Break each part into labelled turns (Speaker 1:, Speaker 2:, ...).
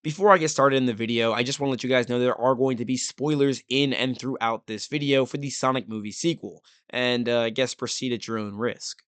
Speaker 1: Before I get started in the video, I just want to let you guys know there are going to be spoilers in and throughout this video for the Sonic movie sequel, and I guess proceed at your own risk.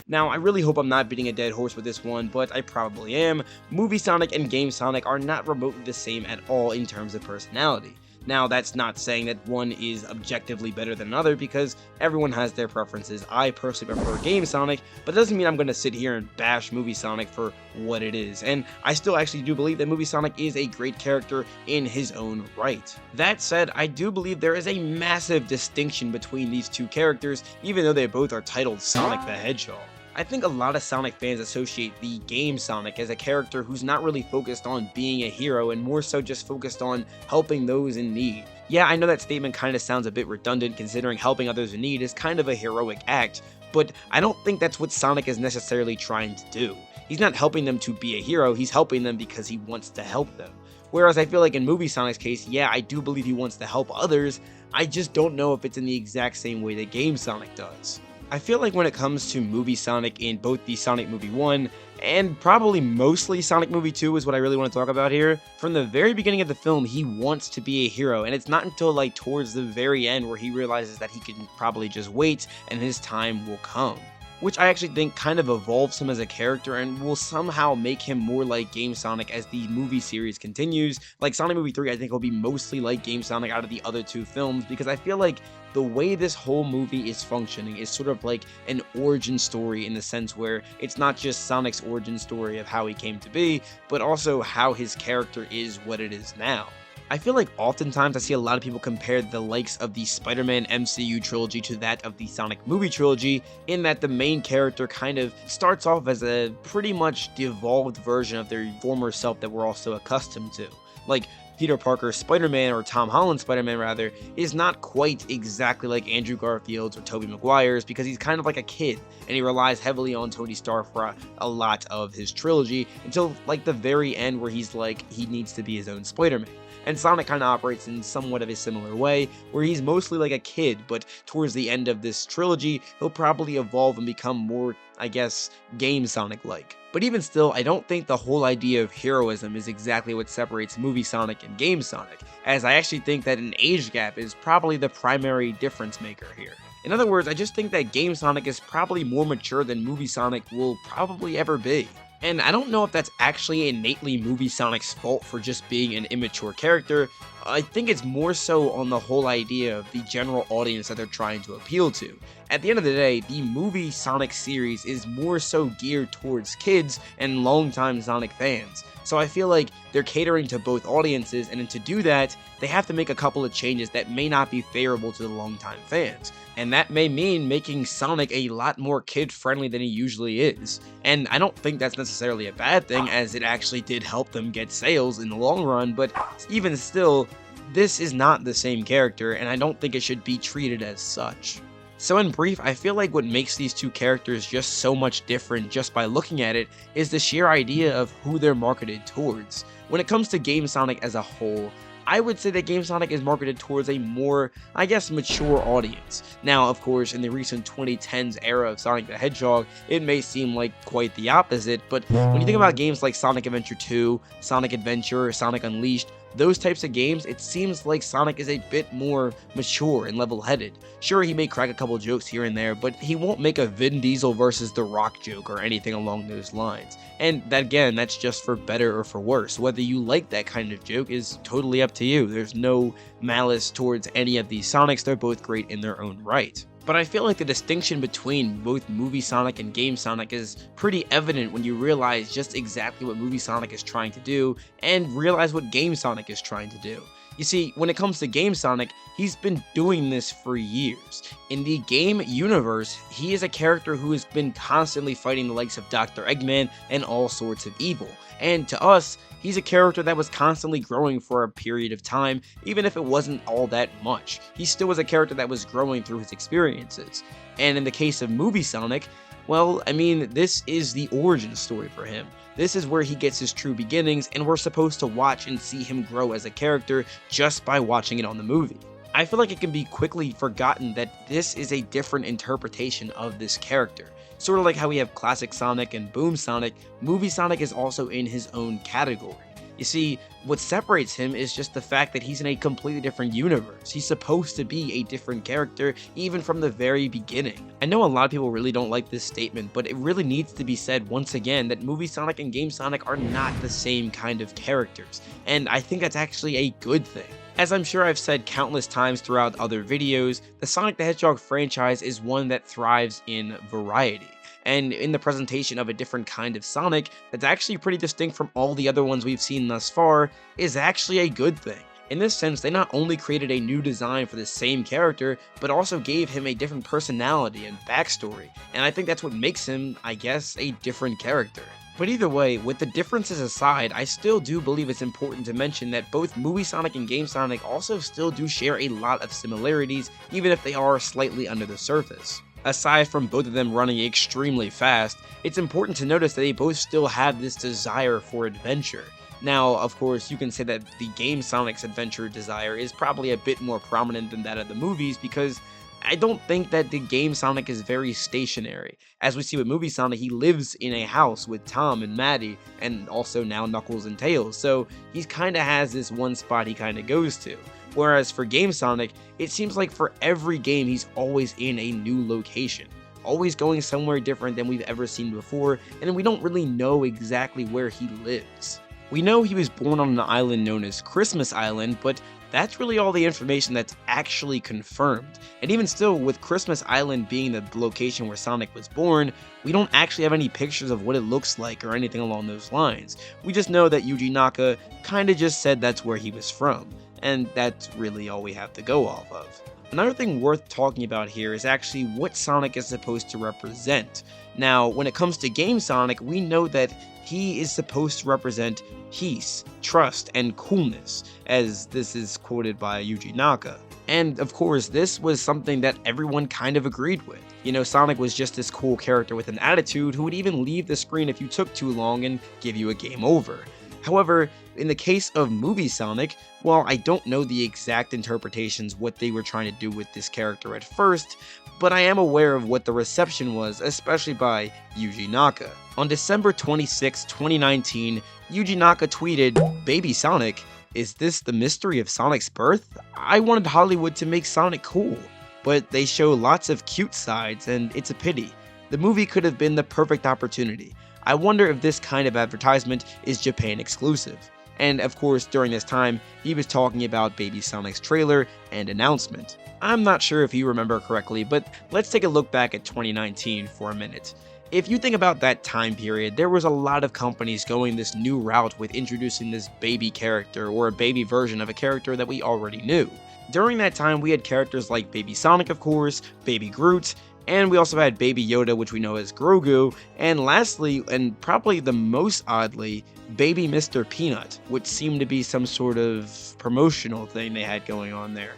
Speaker 1: Now, I really hope I'm not beating a dead horse with this one, but I probably am. Movie Sonic and Game Sonic are not remotely the same at all in terms of personality. Now, that's not saying that one is objectively better than another, because everyone has their preferences. I personally prefer Game Sonic, but it doesn't mean I'm going to sit here and bash Movie Sonic for what it is, and I still actually do believe that Movie Sonic is a great character in his own right. That said, I do believe there is a massive distinction between these two characters, even though they both are titled Sonic the Hedgehog. I think a lot of Sonic fans associate the game Sonic as a character who's not really focused on being a hero and more so just focused on helping those in need. Yeah, I know that statement kind of sounds a bit redundant considering helping others in need is kind of a heroic act, but I don't think that's what Sonic is necessarily trying to do. He's not helping them to be a hero, he's helping them because he wants to help them. Whereas I feel like in Movie Sonic's case, yeah, I do believe he wants to help others, I just don't know if it's in the exact same way that Game Sonic does. I feel like when it comes to Movie Sonic in both the Sonic Movie 1 and probably mostly Sonic Movie 2 is what I really want to talk about here, from the very beginning of the film he wants to be a hero, and it's not until like towards the very end where he realizes that he can probably just wait and his time will come. Which I actually think kind of evolves him as a character and will somehow make him more like Game Sonic as the movie series continues. Like Sonic Movie 3 I think will be mostly like Game Sonic out of the other two films, because I feel like the way this whole movie is functioning is sort of like an origin story in the sense where it's not just Sonic's origin story of how he came to be, but also how his character is what it is now. I feel like oftentimes I see a lot of people compare the likes of the Spider-Man MCU trilogy to that of the Sonic movie trilogy, in that the main character kind of starts off as a pretty much devolved version of their former self that we're all so accustomed to. Like, Peter Parker's Spider-Man, or Tom Holland's Spider-Man rather, is not quite exactly like Andrew Garfield's or Tobey Maguire's, because he's kind of like a kid, and he relies heavily on Tony Stark for a lot of his trilogy, until like the very end where he's like, he needs to be his own Spider-Man. And Sonic kind of operates in somewhat of a similar way, where he's mostly like a kid, but towards the end of this trilogy, he'll probably evolve and become more, I guess, Game Sonic-like. But even still, I don't think the whole idea of heroism is exactly what separates Movie Sonic and Game Sonic, as I actually think that an age gap is probably the primary difference maker here. In other words, I just think that Game Sonic is probably more mature than Movie Sonic will probably ever be. And I don't know if that's actually innately Movie Sonic's fault for just being an immature character. I think it's more so on the whole idea of the general audience that they're trying to appeal to. At the end of the day, the Movie Sonic series is more so geared towards kids and longtime Sonic fans. So I feel like they're catering to both audiences, and to do that, they have to make a couple of changes that may not be favorable to the longtime fans. And that may mean making Sonic a lot more kid-friendly than he usually is. And I don't think that's necessarily a bad thing, as it actually did help them get sales in the long run, but even still, this is not the same character, and I don't think it should be treated as such. So in brief, I feel like what makes these two characters just so much different just by looking at it is the sheer idea of who they're marketed towards. When it comes to Game Sonic as a whole, I would say that Game Sonic is marketed towards a more, I guess, mature audience. Now, of course, in the recent 2010s era of Sonic the Hedgehog, it may seem like quite the opposite, but when you think about games like Sonic Adventure 2, Sonic Adventure, or Sonic Unleashed, those types of games, it seems like Sonic is a bit more mature and level-headed. Sure, he may crack a couple jokes here and there, but he won't make a Vin Diesel versus The Rock joke or anything along those lines. And that, again, that's just for better or for worse. Whether you like that kind of joke is totally up to you. There's no malice towards any of these Sonics, they're both great in their own right. But I feel like the distinction between both Movie Sonic and Game Sonic is pretty evident when you realize just exactly what Movie Sonic is trying to do and realize what Game Sonic is trying to do. You see, when it comes to Game Sonic, he's been doing this for years. In the game universe, he is a character who has been constantly fighting the likes of Dr. Eggman and all sorts of evil. And to us, he's a character that was constantly growing for a period of time, even if it wasn't all that much. He still was a character that was growing through his experiences. And in the case of Movie Sonic, well, I mean, this is the origin story for him. This is where he gets his true beginnings, and we're supposed to watch and see him grow as a character just by watching it on the movie. I feel like it can be quickly forgotten that this is a different interpretation of this character. Sort of like how we have classic Sonic and Boom Sonic, Movie Sonic is also in his own category. You see, what separates him is just the fact that he's in a completely different universe. He's supposed to be a different character, even from the very beginning. I know a lot of people really don't like this statement, but it really needs to be said once again that Movie Sonic and Game Sonic are not the same kind of characters, and I think that's actually a good thing. As I'm sure I've said countless times throughout other videos, the Sonic the Hedgehog franchise is one that thrives in variety. And in the presentation of a different kind of Sonic that's actually pretty distinct from all the other ones we've seen thus far is actually a good thing. In this sense, they not only created a new design for the same character, but also gave him a different personality and backstory, and I think that's what makes him, I guess, a different character. But either way, with the differences aside, I still do believe it's important to mention that both Movie Sonic and Game Sonic also still do share a lot of similarities, even if they are slightly under the surface. Aside from both of them running extremely fast, it's important to notice that they both still have this desire for adventure. Now, of course, you can say that the game Sonic's adventure desire is probably a bit more prominent than that of the movies because I don't think that the game Sonic is very stationary. As we see with Movie Sonic, he lives in a house with Tom and Maddie, and also now Knuckles and Tails, so he kinda has this one spot he kinda goes to. Whereas for Game Sonic, it seems like for every game he's always in a new location, always going somewhere different than we've ever seen before, and we don't really know exactly where he lives. We know he was born on an island known as Christmas Island, but that's really all the information that's actually confirmed. And even still, with Christmas Island being the location where Sonic was born, we don't actually have any pictures of what it looks like or anything along those lines. We just know that Yuji Naka kinda just said that's where he was from, and that's really all we have to go off of. Another thing worth talking about here is actually what Sonic is supposed to represent. Now, when it comes to Game Sonic, we know that he is supposed to represent peace, trust, and coolness, as this is quoted by Yuji Naka. And of course, this was something that everyone kind of agreed with. You know, Sonic was just this cool character with an attitude who would even leave the screen if you took too long and give you a game over. However, in the case of Movie Sonic, while I don't know the exact interpretations what they were trying to do with this character at first, but I am aware of what the reception was, especially by Yuji Naka. On December 26, 2019, Yuji Naka tweeted, "Baby Sonic, is this the mystery of Sonic's birth? I wanted Hollywood to make Sonic cool, but they show lots of cute sides and it's a pity. The movie could have been the perfect opportunity. I wonder if this kind of advertisement is Japan exclusive." And of course, during this time, he was talking about Baby Sonic's trailer and announcement. I'm not sure if you remember correctly, but let's take a look back at 2019 for a minute. If you think about that time period, there was a lot of companies going this new route with introducing this baby character or a baby version of a character that we already knew. During that time, we had characters like Baby Sonic, of course, Baby Groot, and we also had Baby Yoda, which we know as Grogu, and lastly, and probably the most oddly, Baby Mr. Peanut, which seemed to be some sort of promotional thing they had going on there.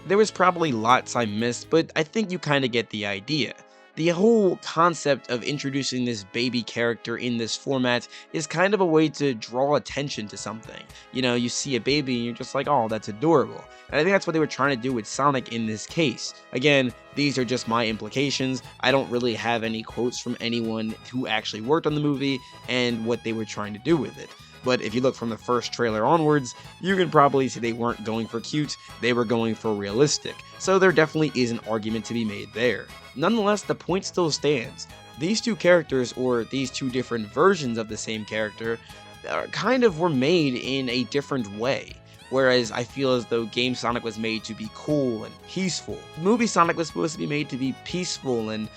Speaker 1: There was probably lots I missed, but I think you kind of get the idea. The whole concept of introducing this baby character in this format is kind of a way to draw attention to something. You know, you see a baby and you're just like, oh, that's adorable. And I think that's what they were trying to do with Sonic in this case. Again, these are just my implications. I don't really have any quotes from anyone who actually worked on the movie and what they were trying to do with it. But if you look from the first trailer onwards, you can probably see they weren't going for cute, they were going for realistic. So there definitely is an argument to be made there. Nonetheless, the point still stands. These two characters, or these two different versions of the same character, kind of were made in a different way. Whereas I feel as though Game Sonic was made to be cool and peaceful. Movie Sonic was supposed to be made to be peaceful and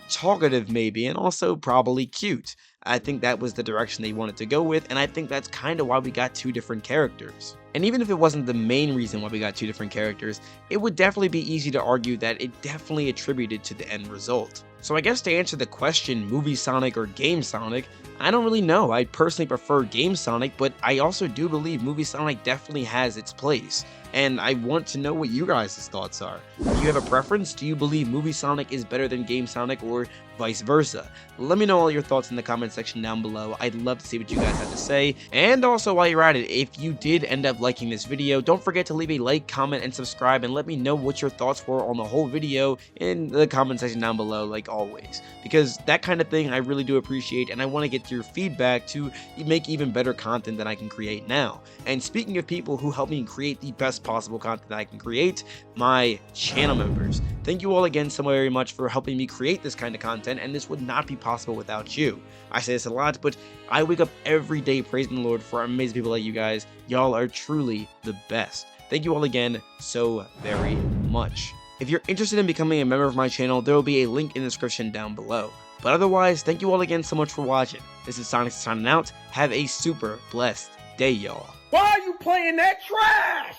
Speaker 1: talkative maybe, and also probably cute. I think that was the direction they wanted to go with, and I think that's kind of why we got two different characters. And even if it wasn't the main reason why we got two different characters, it would definitely be easy to argue that it definitely attributed to the end result. So I guess to answer the question, movie Sonic or game Sonic, I don't really know. I personally prefer game Sonic, but I also do believe movie Sonic definitely has its place. And I want to know what you guys' thoughts are. Do you have a preference? Do you believe movie Sonic is better than game Sonic or vice versa? Let me know all your thoughts in the comment section down below. I'd love to see what you guys have to say. And also while you're at it, if you did end up liking this video, don't forget to leave a like, comment, and subscribe, and let me know what your thoughts were on the whole video in the comment section down below, like always. Because that kind of thing I really do appreciate, and I want to get your feedback to make even better content than I can create now. And speaking of people who help me create the best possible content that I can create, my channel members. Thank you all again so very much for helping me create this kind of content, and this would not be possible without you. I say this a lot, but I wake up every day praising the Lord for amazing people like you guys. Y'all are truly the best. Thank you all again so very much. If you're interested in becoming a member of my channel, there will be a link in the description down below. But otherwise, thank you all again so much for watching. This is Sonicsta signing out. Have a super blessed day, y'all.
Speaker 2: Why are you playing that trash?